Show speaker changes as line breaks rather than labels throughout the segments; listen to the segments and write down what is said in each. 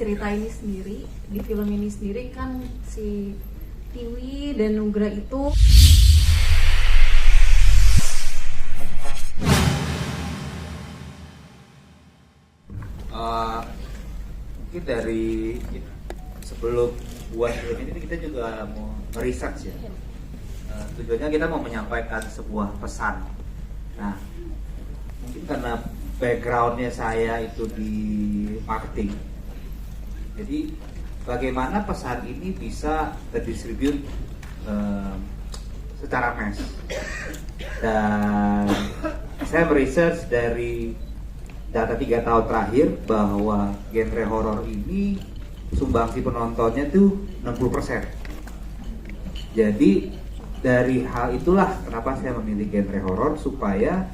cerita ini sendiri, di film ini sendiri kan si Tiwi dan Nugra itu
mungkin dari sebelum buat film ini kita juga mau research ya. Tujuannya kita mau menyampaikan sebuah pesan. Nah, mungkin karena backgroundnya saya itu di marketing, jadi bagaimana pesan ini bisa terdistribute secara mass. Dan saya meresearch dari data 3 tahun terakhir bahwa genre horor ini sumbangsi penontonnya tuh 60%. Jadi dari hal itulah kenapa saya memilih genre horor, supaya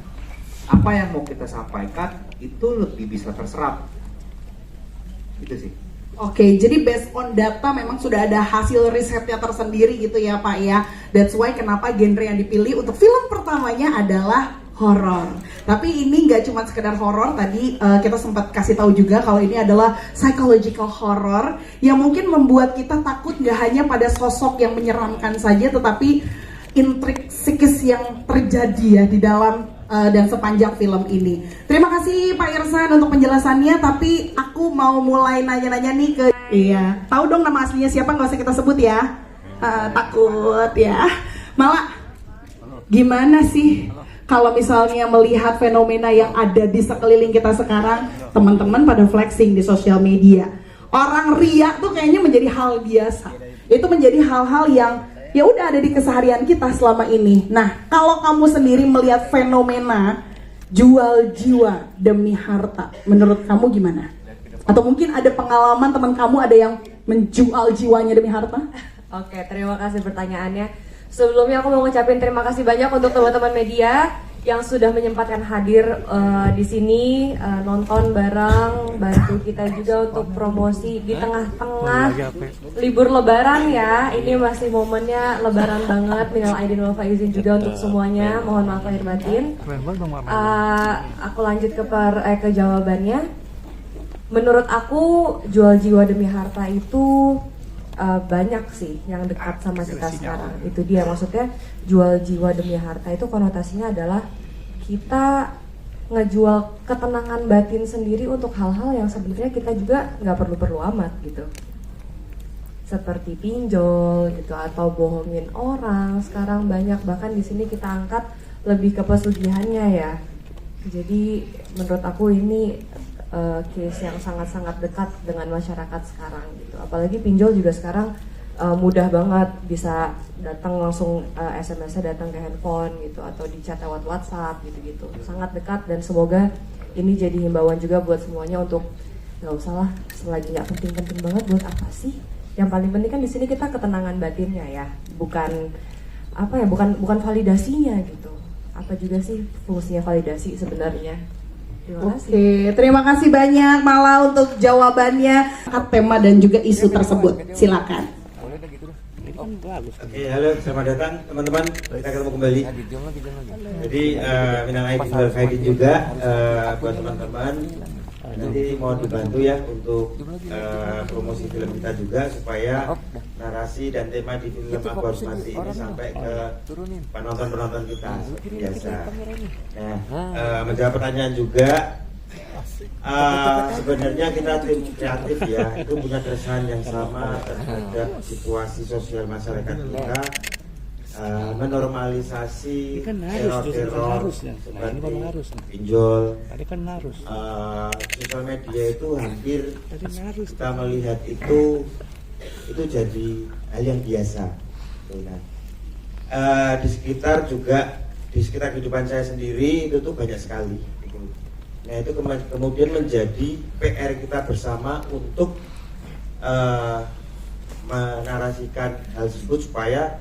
apa yang mau kita sampaikan itu lebih bisa terserap. Itu sih.
Oke, jadi based on data memang sudah ada hasil risetnya tersendiri gitu ya Pak ya. That's why kenapa genre yang dipilih untuk film pertamanya adalah horor. Tapi ini nggak cuma sekedar horor, tadi kita sempat kasih tahu juga kalau ini adalah psychological horror yang mungkin membuat kita takut nggak hanya pada sosok yang menyeramkan saja, tetapi intrik psikis yang terjadi ya di dalam dan sepanjang film ini. Terima kasih Pak Irsan untuk penjelasannya, tapi aku mau mulai nanya-nanya nih ke tahu dong nama aslinya siapa, nggak usah kita sebut ya. Takut ya. Malah gimana sih kalau misalnya melihat fenomena yang ada di sekeliling kita sekarang, teman-teman pada flexing di sosial media. Orang ria tuh kayaknya menjadi hal biasa. Itu menjadi hal-hal yang ya udah ada di keseharian kita selama ini. Nah, kalau kamu sendiri melihat fenomena jual jiwa demi harta, menurut kamu gimana? Atau mungkin ada pengalaman teman kamu ada yang menjual jiwanya demi harta?
Oke, terima kasih pertanyaannya. Sebelumnya aku mau ngucapin terima kasih banyak untuk teman-teman media yang sudah menyempatkan hadir di sini, nonton bareng, bantu kita juga untuk promosi di tengah-tengah libur Lebaran ya. Ini masih momennya Lebaran banget. Minal aidin wal faizin juga untuk semuanya. Mohon maaf lahir batin. Aku lanjut ke jawabannya. Menurut aku jual jiwa demi harta itu banyak sih yang dekat sama kita sekarang. Itu dia, maksudnya jual jiwa demi harta itu konotasinya adalah kita ngejual ketenangan batin sendiri untuk hal-hal yang sebenarnya kita juga nggak perlu amat gitu, seperti pinjol gitu atau bohongin orang. Sekarang banyak, bahkan di sini kita angkat lebih ke pesugihannya ya. Jadi menurut aku ini case yang sangat-sangat dekat dengan masyarakat sekarang gitu. Apalagi pinjol juga sekarang mudah banget, bisa datang langsung SMS-nya datang ke handphone gitu, atau di chat lewat WhatsApp gitu-gitu. Sangat dekat, dan semoga ini jadi himbauan juga buat semuanya untuk nggak usah lah, selagi nggak penting-penting banget buat apa sih? Yang paling penting kan di sini kita ketenangan batinnya ya, bukan apa ya, bukan validasinya gitu. Apa juga sih fungsinya validasi sebenarnya?
Oke, terima kasih banyak Mala untuk jawabannya, tema dan juga isu tersebut. Silakan.
Oke, halo, selamat datang teman-teman. Kita ketemu kembali. Jadi minal aidin wal faizin juga buat teman-teman. Nanti mohon dibantu ya untuk promosi film kita juga, supaya narasi dan tema di film Aku Harus Mati ini sampai ke penonton-penonton kita seperti biasa. Nah, menjawab pertanyaan juga, sebenarnya kita tim kreatif ya, itu punya keresahan yang sama terhadap situasi sosial masyarakat kita. Menormalisasi teror-teror seperti pinjol, sosial media itu hampir kita melihat itu jadi hal yang biasa. Nah, di sekitar kehidupan saya sendiri itu tuh banyak sekali. Nah, itu kemudian menjadi PR kita bersama untuk menarasikan hal tersebut, supaya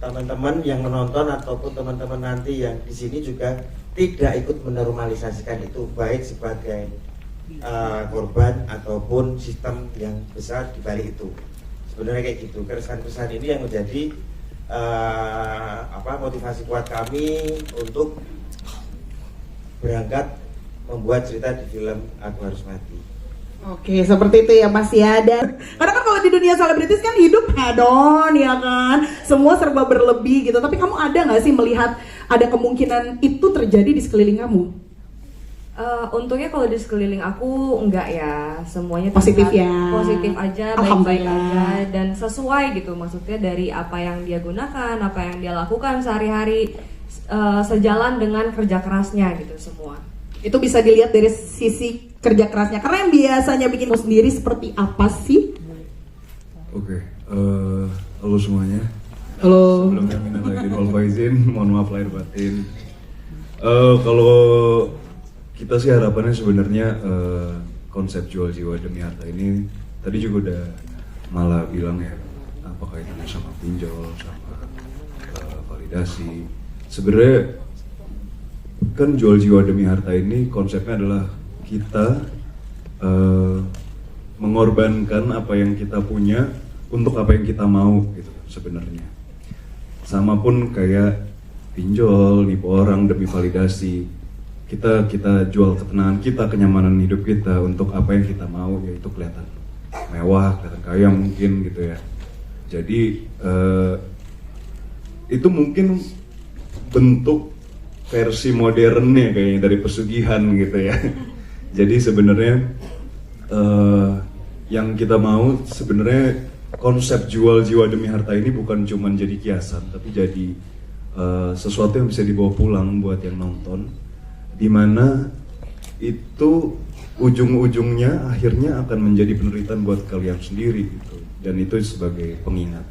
teman-teman yang menonton ataupun teman-teman nanti yang di sini juga tidak ikut menormalisasikan itu, baik sebagai korban ataupun sistem yang besar di balik itu. Sebenarnya kayak gitu. Keresahan-keresahan ini yang menjadi motivasi kuat kami untuk berangkat membuat cerita di film Aku Harus Mati.
Oke, seperti itu ya Mas ya. Dan karena kan kalau di dunia selebritis kan hidup hedon ya kan, semua serba berlebih gitu. Tapi kamu ada nggak sih melihat ada kemungkinan itu terjadi di sekeliling kamu?
Untungnya kalau di sekeliling aku enggak ya, semuanya
Positif
terlihat
ya.
positif aja, baik-baik
Alhamdulillah.
aja, dan sesuai gitu, maksudnya dari apa yang dia gunakan, apa yang dia lakukan sehari-hari, sejalan dengan kerja kerasnya gitu semua.
Itu bisa dilihat dari sisi kerja kerasnya. Karena yang biasanya bikin kamu sendiri seperti apa sih?
Oke, halo semuanya.
Halo.
Sebelumnya minal aidin wal faizin, mohon maaf lahir batin. Kalau kita sih harapannya sebenarnya konsep jual jiwa demi harta ini tadi juga udah malah bilang ya, apa kaitannya sama pinjol, sama validasi. Sebenarnya kan jual jiwa demi harta ini konsepnya adalah kita mengorbankan apa yang kita punya untuk apa yang kita mau gitu sebenarnya. Sama pun kayak pinjol, nipu orang demi validasi. Kita jual ketenangan kita, kenyamanan hidup kita untuk apa yang kita mau, yaitu kelihatan mewah, kelihatan kaya mungkin gitu ya. Jadi itu mungkin bentuk versi modernnya kayaknya dari pesugihan gitu ya. Jadi sebenarnya yang kita mau sebenarnya konsep jual jiwa demi harta ini bukan cuma jadi kiasan, tapi jadi sesuatu yang bisa dibawa pulang buat yang nonton, dimana itu ujung-ujungnya akhirnya akan menjadi penderitaan buat kalian sendiri gitu, dan itu sebagai pengingat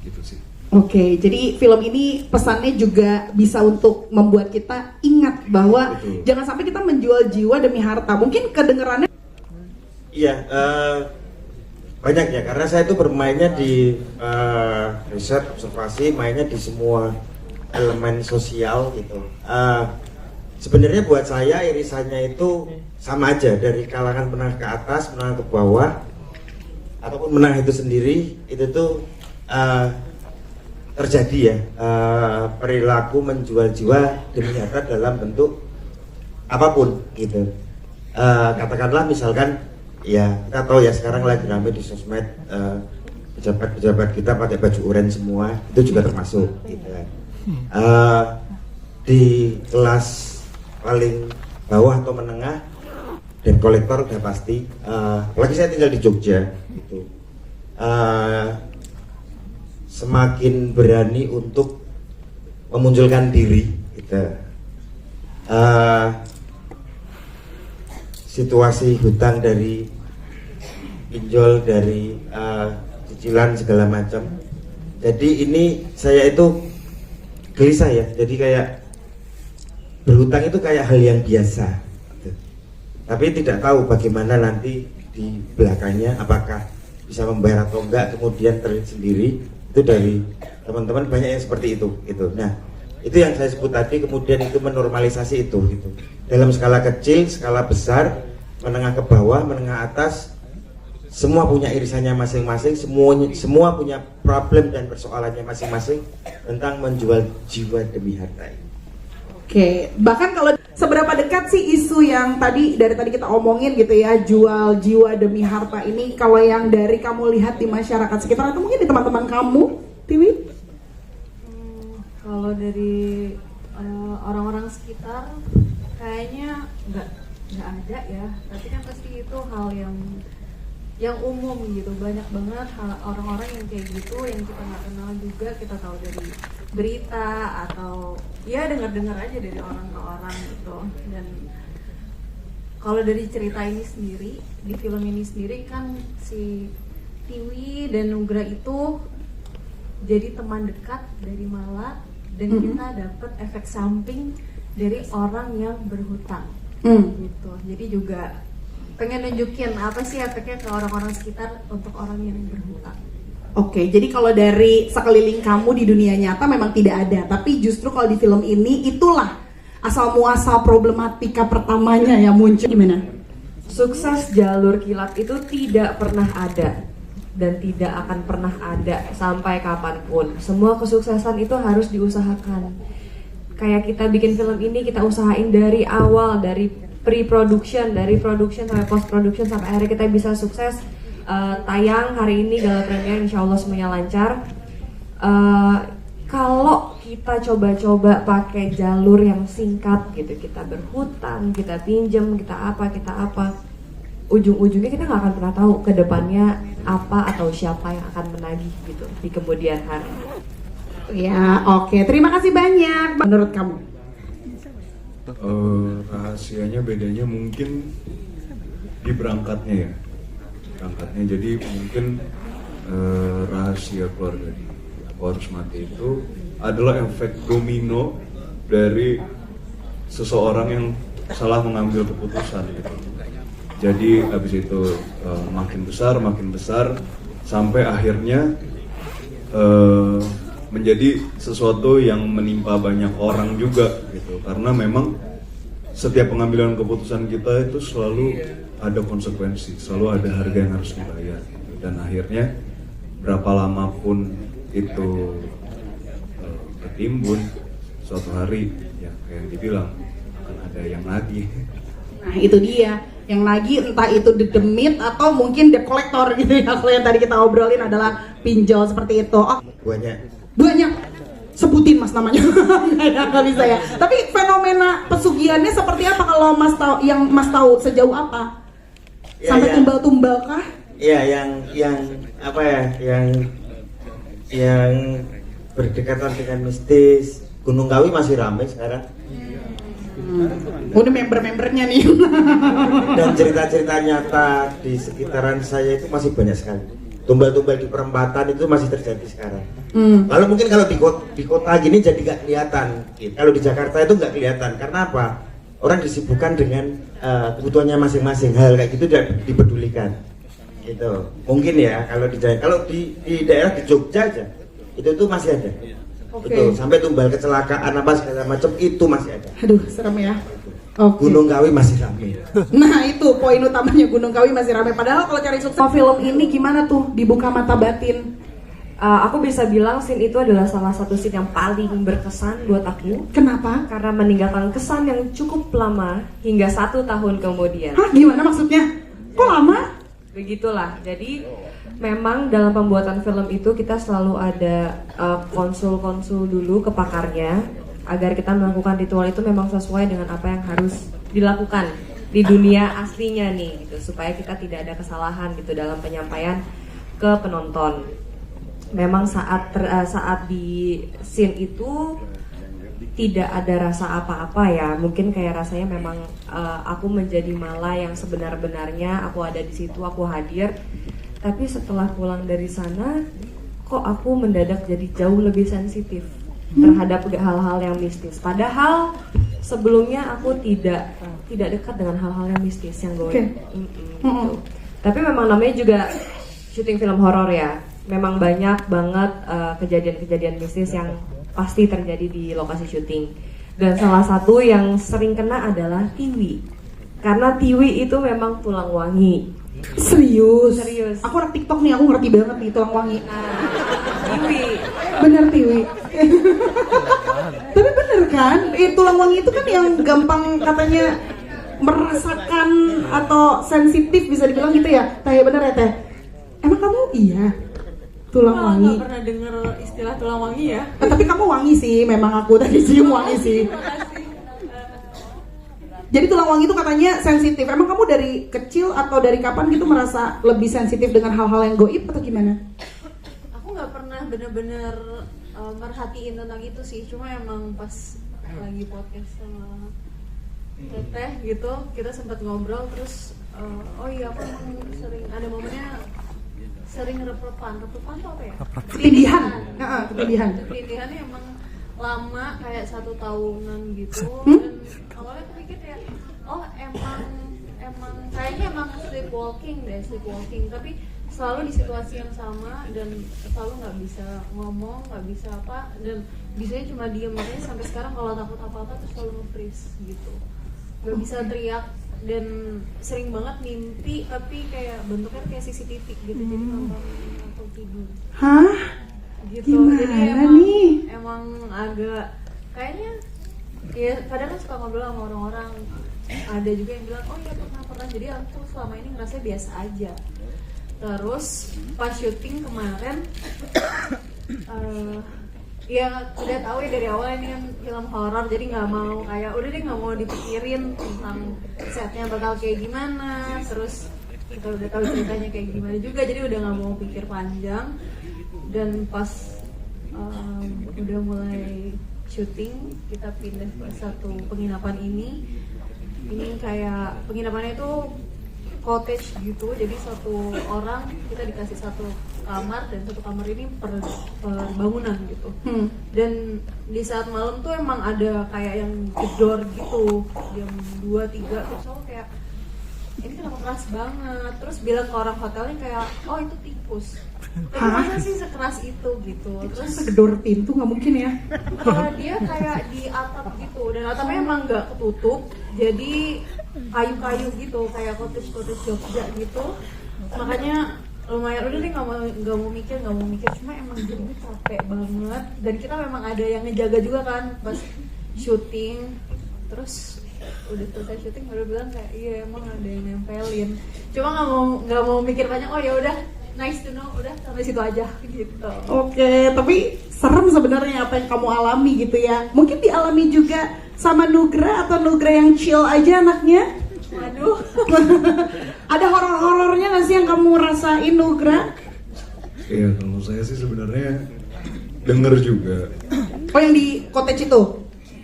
gitu sih.
Oke, jadi film ini pesannya juga bisa untuk membuat kita ingat bahwa
Betul.
jangan sampai kita menjual jiwa demi harta. Mungkin kedengerannya
Iya, banyak ya, karena saya itu bermainnya di riset, observasi, mainnya di semua elemen sosial gitu. Sebenarnya buat saya irisannya itu sama aja, dari kalangan menengah ke atas, menengah ke bawah, ataupun menengah itu sendiri, itu tuh terjadi ya, perilaku menjual jiwa demi harta dalam bentuk apapun gitu. Katakanlah misalkan, ya kita tahu ya sekarang lagi rame di sosmed, pejabat-pejabat kita pakai baju oranye semua, itu juga termasuk gitu kan. Di kelas paling bawah atau menengah dan kolektor udah pasti, apalagi saya tinggal di Jogja gitu, semakin berani untuk memunculkan diri gitu. Situasi hutang dari pinjol, dari cicilan segala macam. Jadi ini saya itu gelisah ya, jadi kayak berhutang itu kayak hal yang biasa gitu. Tapi tidak tahu bagaimana nanti di belakangnya, apakah bisa membayar atau enggak, kemudian terlihat sendiri. Itu dari teman-teman banyak yang seperti itu gitu. Nah, itu yang saya sebut tadi, kemudian itu menormalisasi itu gitu. Dalam skala kecil, skala besar, menengah ke bawah, menengah atas, semua punya irisannya masing-masing, semua punya problem dan persoalannya masing-masing tentang menjual jiwa demi harta ini.
Oke, bahkan kalau seberapa dekat sih isu yang dari tadi kita omongin gitu ya, jual jiwa demi harta ini, kalau yang dari kamu lihat di masyarakat sekitar atau mungkin di teman-teman kamu, Tiwi?
Kalau dari orang-orang sekitar kayaknya nggak ada ya, tapi kan pasti itu hal yang umum gitu, banyak banget orang-orang yang kayak gitu yang kita nggak kenal juga, kita tahu dari berita atau ya dengar-dengar aja dari orang ke orang gitu. Dan kalau dari cerita ini sendiri, di film ini sendiri kan si Tiwi dan Nugra itu jadi teman dekat dari Mala, dan kita dapat efek samping dari orang yang berhutang gitu. Jadi juga pengen nunjukin apa sih efeknya ke orang-orang sekitar untuk orang yang berhutang.
Oke, jadi kalau dari sekeliling kamu di dunia nyata memang tidak ada, tapi justru kalau di film ini itulah asal muasal problematika pertamanya yang muncul. Gimana?
Sukses jalur kilat itu tidak pernah ada dan tidak akan pernah ada sampai kapanpun. Semua kesuksesan itu harus diusahakan. Kayak kita bikin film ini, kita usahain dari awal, dari pre-production, dari production sampai post-production sampai akhirnya kita bisa sukses tayang hari ini gala premier, insya Allah semuanya lancar. Kalau kita coba-coba pakai jalur yang singkat gitu, kita berhutang, kita pinjam, kita apa, ujung-ujungnya kita nggak akan pernah tahu ke depannya apa atau siapa yang akan menagih gitu di kemudian hari.
Ya, oke. Terima kasih banyak. Menurut kamu?
Rahasianya bedanya mungkin di berangkatnya ya. Berangkatnya jadi mungkin rahasia keluarga di Aku Harus Mati itu adalah efek domino dari seseorang yang salah mengambil keputusan gitu. Jadi habis itu makin besar sampai akhirnya menjadi sesuatu yang menimpa banyak orang juga gitu. Karena memang setiap pengambilan keputusan kita itu selalu ada konsekuensi, selalu ada harga yang harus dibayar gitu. Dan akhirnya berapa lama pun itu ketimbun, suatu hari ya kayak yang dibilang akan ada yang lagi.
Nah itu dia, yang lagi entah itu dedemit atau mungkin debt collector gitu ya. Kalau yang tadi kita obrolin adalah pinjol seperti itu. Oh, banyak. Sebutin Mas namanya. Nggak bisa ya. Tapi fenomena pesugihannya seperti apa kalau Mas tahu? Yang Mas tahu sejauh apa?
Ya,
sampai tumbal-tumbal kah?
Iya, yang apa ya? Yang berdekatan dengan mistis. Gunung Kawi masih ramai sekarang.
Udah member-membernya nih.
Dan cerita-cerita nyata di sekitaran saya itu masih banyak sekali. Tumbal-tumbal di perempatan itu masih terjadi sekarang. Kalau mungkin kalau di kota gini jadi nggak kelihatan. Kalau di Jakarta itu nggak kelihatan. Karena apa? Orang disibukkan dengan kebutuhannya masing-masing. Hal kayak gitu tidak dipedulikan. Gitu. Mungkin ya kalau di daerah di Jogja aja itu masih ada. Betul, sampai tumbal kecelakaan apa segala macam itu masih ada.
Aduh, serem ya. Okay.
Gunung Kawi masih ramai.
Nah itu poin utamanya, Gunung Kawi masih ramai. Padahal kalau cari sukses film ini gimana tuh dibuka mata batin?
Aku bisa bilang scene itu adalah salah satu scene yang paling berkesan buat aku.
Kenapa?
Karena meninggalkan kesan yang cukup lama hingga 1 tahun kemudian.
Hah, gimana maksudnya? Kok lama?
Begitulah. Jadi memang dalam pembuatan film itu kita selalu ada konsul-konsul dulu ke pakarnya agar kita melakukan ritual itu memang sesuai dengan apa yang harus dilakukan di dunia aslinya nih gitu, supaya kita tidak ada kesalahan gitu dalam penyampaian ke penonton. Memang saat di scene itu tidak ada rasa apa-apa ya, mungkin kayak rasanya memang aku menjadi Mala yang sebenar-benarnya, aku ada di situ, aku hadir. Tapi setelah pulang dari sana, kok aku mendadak jadi jauh lebih sensitif terhadap hal-hal yang mistis. Padahal sebelumnya aku tidak dekat dengan hal-hal yang mistis yang gue. Gitu. Tapi memang namanya juga syuting film horor ya. Memang banyak banget kejadian-kejadian mistis yang pasti terjadi di lokasi syuting. Dan salah satu yang sering kena adalah tiwi. Karena tiwi itu memang tulang wangi.
Serius?
Aku
orang TikTok nih, aku ngerti banget nih tulang wangi.
Tiwi.
Bener tiwi. Tapi bener kan? Tulang wangi itu kan yang gampang katanya merasakan atau sensitif bisa dibilang gitu ya? Teh bener ya Teh? Emang kamu iya? Tulang wangi?
Gak pernah denger istilah tulang wangi ya.
Tapi kamu wangi sih, memang aku tadi cium wangi sih. Jadi tulang wangi itu katanya sensitif. Emang kamu dari kecil atau dari kapan gitu merasa lebih sensitif dengan hal-hal yang goib atau gimana?
Aku nggak pernah bener-bener merhatiin tentang itu sih. Cuma emang pas lagi podcast sama Teteh gitu, kita sempat ngobrol terus. Oh iya, aku emang sering ada momennya sering reprepan tuh apa ya?
Ketindihan.
Ketindihannya emang lama kayak 1 tahunan gitu. Dan awalnya aku pikir kayak emang kayaknya emang sleepwalking, tapi selalu di situasi yang sama dan selalu nggak bisa ngomong, nggak bisa apa, dan bisanya cuma diem. Makanya sampai sekarang kalau takut apa-apa tuh selalu nge-freeze gitu, nggak bisa teriak. Dan sering banget mimpi tapi kayak bentuknya kayak CCTV gitu, jadi nonton atau tidur.
Hah?
Gitu.
Gimana
Jadi emang agak kayaknya ya kadang kan suka ngobrol sama orang-orang, ada juga yang bilang oh iya pernah, jadi aku selama ini ngerasa biasa aja. Terus pas syuting kemarin ya udah tahu ya dari awal ini kan film horor, jadi nggak mau kayak udah deh nggak mau dipikirin tentang setnya bakal kayak gimana, terus kita udah tahu ceritanya kayak gimana juga, jadi udah nggak mau pikir panjang. Dan pas udah mulai syuting kita pindah ke satu penginapan ini kayak penginapannya itu cottage gitu, jadi satu orang kita dikasih satu kamar dan satu kamar ini per bangunan gitu. Dan di saat malam tuh emang ada kayak yang jedor gitu jam 2-3, terus aku kayak ini kenapa keras banget, terus bilang ke orang hotelnya kayak oh itu tikus. Masa sih sekeras itu gitu. Terus
Gedor pintu nggak mungkin ya?
dia kayak di atap gitu dan atapnya emang nggak ketutup, jadi kayu-kayu gitu kayak cottage Jogja gitu. Makanya lumayan udah deh nggak mau mikir cuma emang jadi capek banget. Dan kita memang ada yang ngejaga juga kan pas syuting. Terus udah selesai syuting baru bilang kayak iya emang ada yang nempelin, cuma nggak mau mikir banyak. Oh ya udah nice to know, udah sampai situ aja gitu.
Oke, tapi serem sebenarnya apa yang kamu alami gitu ya. Mungkin dialami juga sama Nugra atau Nugra yang chill aja anaknya?
Waduh.
Ada horor-horornya nggak sih yang kamu rasain Nugra?
Iya, kalau saya sih sebenarnya denger juga.
Oh yang di cottage itu?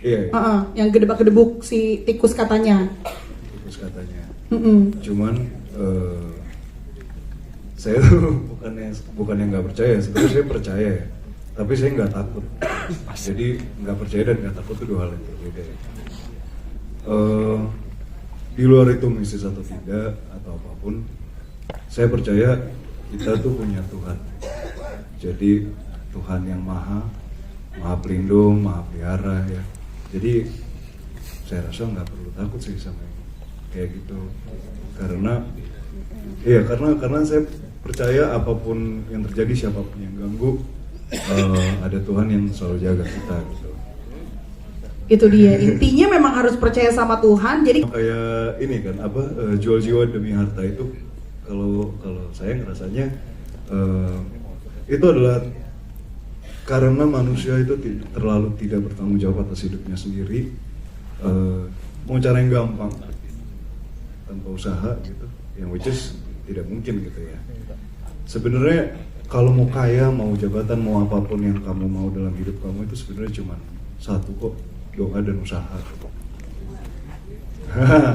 Iya,
Yang gedebak-gedebuk si tikus katanya.
tikus katanya.
Mm-mm.
Cuman saya tuh bukannya nggak percaya, sebenarnya saya percaya ya, tapi saya nggak takut. Jadi nggak percaya dan nggak takut itu dua hal yang berbeda ya. Di luar itu mistis atau tidak atau apapun, saya percaya kita tuh punya Tuhan. Jadi Tuhan yang maha pelindung, maha pelihara ya. Jadi saya rasa nggak perlu takut sih sama yang kayak gitu. Karena saya percaya apapun yang terjadi, siapapun yang ganggu, ada Tuhan yang selalu jaga kita gitu.
Itu dia, intinya memang harus percaya sama Tuhan. Jadi
Kayak ini kan jual jiwa demi harta itu, kalau saya ngerasanya itu adalah karena manusia itu terlalu tidak bertanggung jawab atas hidupnya sendiri, mau cara yang gampang tanpa usaha gitu, yang which is tidak mungkin gitu ya. Sebenarnya kalau mau kaya, mau jabatan, mau apapun yang kamu mau dalam hidup kamu itu sebenarnya cuma satu kok, doa dan usaha.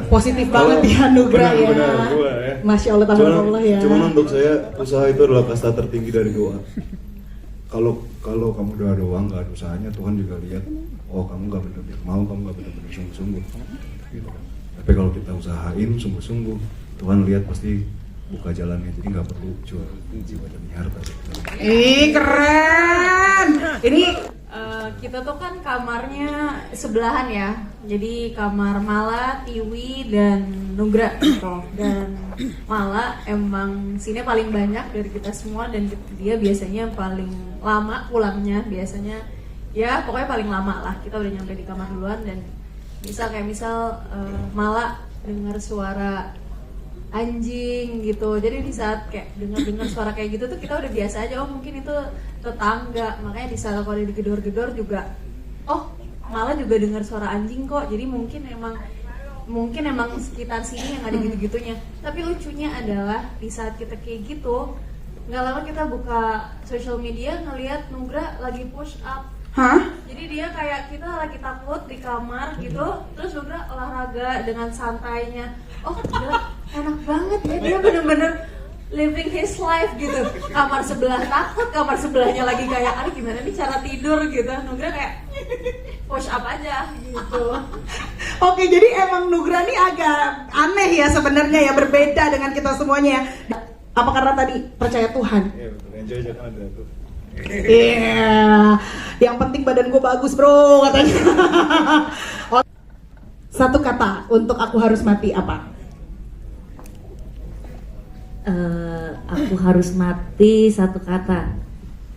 positif banget ya Nugra ya.
Benar, gua ya.
Masya Allah, tabarakallah ya.
Cuman untuk saya usaha itu adalah kasta tertinggi dari doa. Kalau kamu udah ada uang, nggak ada usahanya, Tuhan juga lihat, oh kamu nggak benar-benar mau, kamu nggak benar-benar sungguh-sungguh, gitu kan. Tapi kalau kita usahain sungguh-sungguh, Tuhan lihat pasti buka jalannya, jadi nggak perlu jual jiwa demi harta.
Ih keren. Ini
Kita tuh kan kamarnya sebelahan ya, jadi kamar Mala, Tiwi, dan Nugra gitu. Dan Mala emang sini paling banyak dari kita semua, dan dia biasanya paling lama pulangnya, biasanya ya pokoknya paling lama lah. Kita udah nyampe di kamar duluan, dan misal Mala dengar suara anjing gitu, jadi di saat kayak dengar suara kayak gitu tuh kita udah biasa aja, oh mungkin itu tetangga. Makanya di saat kalau ada digedor-gedor juga, oh malah juga dengar suara anjing kok, jadi mungkin emang sekitar sini yang ada gitu-gitunya. Tapi lucunya adalah di saat kita kayak gitu, nggak lama kita buka social media ngelihat Nugra lagi push up.
hah?
Jadi dia kayak kita lagi takut di kamar gitu, terus Nugra olahraga dengan santainya. Oh gila, enak banget ya, dia bener-bener living his life gitu. Kamar sebelah takut, kamar sebelahnya lagi kayak, aduh gimana nih cara tidur gitu. Nugra kayak push up aja gitu.
Oke, jadi emang Nugra nih agak aneh ya sebenarnya ya, berbeda dengan kita semuanya ya. Apa karena tadi percaya Tuhan?
Iya betul, enjoy aja kan ada tuh.
Iya, yang penting badan gue bagus bro katanya. Satu kata untuk aku harus mati apa?
Aku harus mati, satu kata.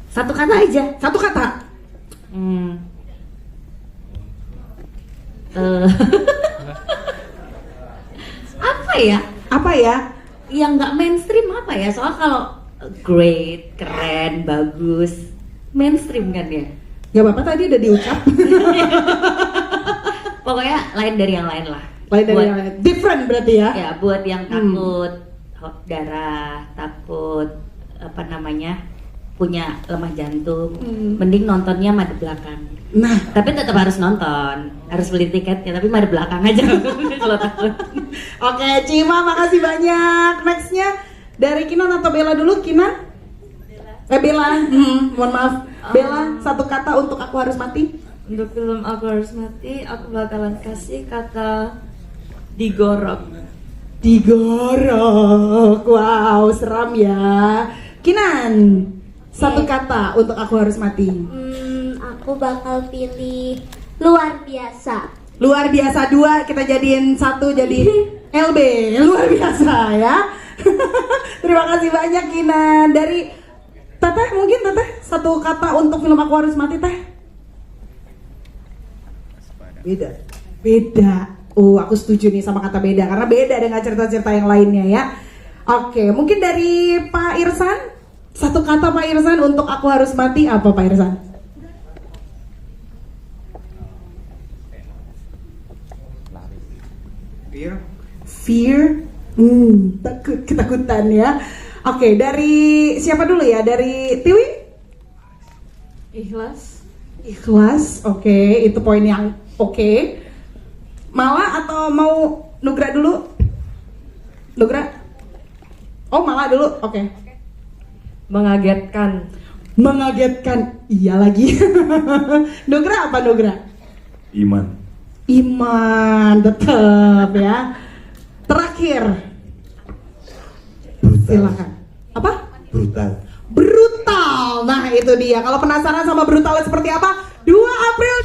Satu kata aja.
Satu kata.
apa ya?
Apa ya?
Yang nggak mainstream apa ya? Soal kalau great, keren, bagus, mainstream kan ya.
Gak apa-apa, tadi udah diucap.
Pokoknya lain dari yang lain lah.
Lain dari
Buat-
yang lain. Different berarti ya?
Ya, buat yang takut darah, takut apa namanya, punya lemah jantung, mending nontonnya madep belakang.
Nah,
Tapi tetap harus nonton, harus beli tiketnya, tapi madep belakang aja kalau takut.
oke Cima, makasih banyak. Nextnya dari Kinan atau Bella dulu? Kinan? Bella. Mohon maaf. Bella, satu kata untuk Aku Harus Mati.
Untuk film Aku Harus Mati, aku bakalan kasih kata digorok.
Digorok. Wow, seram ya. Kinan, satu kata untuk Aku Harus Mati.
Aku bakal pilih luar biasa.
Luar biasa 2, kita jadiin 1 jadi LB. Luar biasa ya. Terima kasih banyak Kinan. Dari Teteh, mungkin Teteh satu kata untuk film Aku Harus Mati, Teh. Beda. Oh, aku setuju nih sama kata beda karena beda dengan cerita-cerita yang lainnya ya. Oke, mungkin dari Pak Irsan, satu kata Pak Irsan untuk Aku Harus Mati, apa Pak Irsan? Fear. Ketakutan ya. Oke, dari siapa dulu ya? Dari Tiwi?
Ikhlas.
Ikhlas. Oke, itu poin yang oke. Mala atau mau Nugra dulu? Nugra? Oh, Mala dulu. Oke.
Mengagetkan.
Mengagetkan. Iya lagi. Nugra apa Nugra?
Iman.
Iman, tetap ya. Terakhir. Silakan. Apa?
Brutal.
Brutal. Nah, itu dia. Kalau penasaran sama brutalnya seperti apa? 2 April